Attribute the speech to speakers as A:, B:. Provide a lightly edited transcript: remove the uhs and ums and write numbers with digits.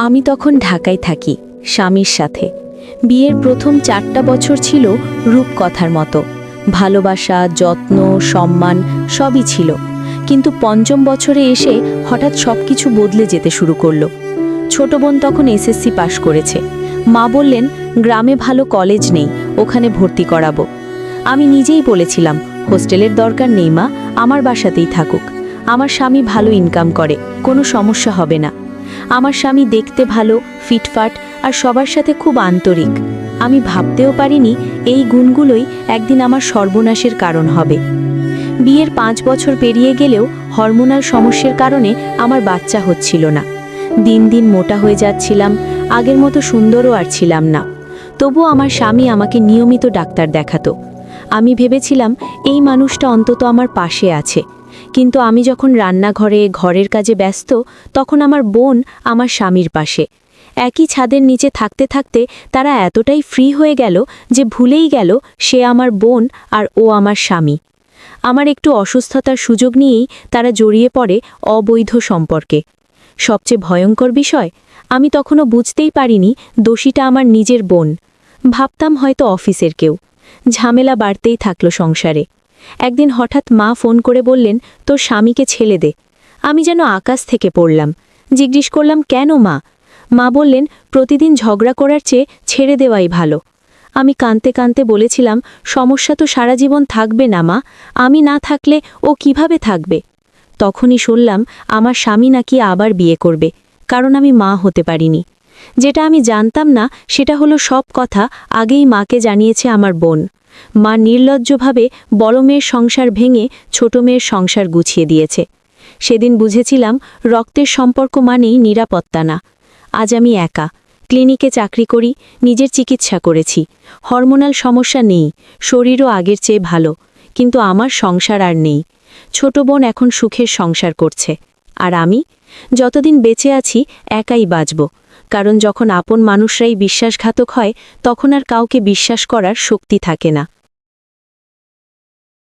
A: আমি তখন ঢাকায় থাকি স্বামীর সাথে। বিয়ের প্রথম 4টা বছর ছিল রূপকথার মতো, ভালোবাসা, যত্ন, সম্মান সবই ছিল। কিন্তু পঞ্চম বছরে এসে হঠাৎ সবকিছু বদলে যেতে শুরু করলো। ছোট বোন তখন এসএসসি পাশ করেছে। মা বললেন গ্রামে ভালো কলেজ নেই, ওখানে ভর্তি করাবো। আমি নিজেই বলেছিলাম হোস্টেলের দরকার নেই মা, আমার বাসাতেই থাকুক। আমার স্বামী ভালো ইনকাম করে, কোনো সমস্যা হবে না। আমার স্বামী দেখতে ভালো, ফিটফাট আর সবার সাথে খুব আন্তরিক। আমি ভাবতেও পারিনি এই গুণগুলোই একদিন আমার সর্বনাশের কারণ হবে। বিয়ের 5 বছর পেরিয়ে গেলেও হরমোনাল সমস্যার কারণে আমার বাচ্চা হচ্ছিল না। দিন দিন মোটা হয়ে যাচ্ছিলাম, আগের মতো সুন্দরও আর ছিলাম না। তবুও আমার স্বামী আমাকে নিয়মিত ডাক্তার দেখাতো। আমি ভেবেছিলাম এই মানুষটা অন্তত আমার পাশে আছে। কিন্তু আমি যখন রান্নাঘরে, ঘরের কাজে ব্যস্ত, তখন আমার বোন আমার স্বামীর পাশে। একই ছাদের নিচে থাকতে থাকতে তারা এতটাই ফ্রি হয়ে গেল যে ভুলেই গেল সে আমার বোন আর ও আমার স্বামী। আমার একটু অসুস্থতার সুযোগ নিয়েই তারা জড়িয়ে পড়ে অবৈধ সম্পর্কে। সবচেয়ে ভয়ঙ্কর বিষয়, আমি তখনও বুঝতেই পারিনি দোষীটা আমার নিজের বোন। ভাবতাম হয়তো অফিসের কেউ। ঝামেলা বাড়তেই থাকলো সংসারে। একদিন হঠাৎ মা ফোন করে বললেন তোর স্বামীকে ছেড়ে দে। আমি যেন আকাশ থেকে পড়লাম। জিজ্ঞেস করলাম কেন মা? মা বললেন প্রতিদিন ঝগড়া করার চেয়ে ছেড়ে দেওয়াই ভালো। আমি কাঁদতে কাঁদতে বলেছিলাম সমস্যা তো সারা জীবন থাকবে না মা, আমি না থাকলে ও কিভাবে থাকবে? তখনই শুনলাম আমার স্বামী নাকি আবার বিয়ে করবে, কারণ আমি মা হতে পারিনি। যেটা আমি জানতাম না সেটা হলো সব কথা আগেই মাকে জানিয়েছে আমার বোন। মা নির্লজ্জভাবে বড় মেয়ের সংসার ভেঙে ছোট মেয়ের সংসার গুছিয়ে দিয়েছে। সেদিন বুঝেছিলাম রক্তের সম্পর্ক মানেই নিরাপত্তা না। আজ আমি একা, ক্লিনিকে চাকরি করি, নিজের চিকিৎসা করেছি। হরমোনাল সমস্যা নেই, শরীরও আগের চেয়ে ভালো, কিন্তু আমার সংসার আর নেই। ছোট বোন এখন সুখের সংসার করছে, আর আমি যতদিন বেঁচে আছি একাই বাঁচব। কারণ যখন আপন মানুষরাই বিশ্বাসঘাতক হয়, তখন আর কাউকে বিশ্বাস করার শক্তি থাকে না।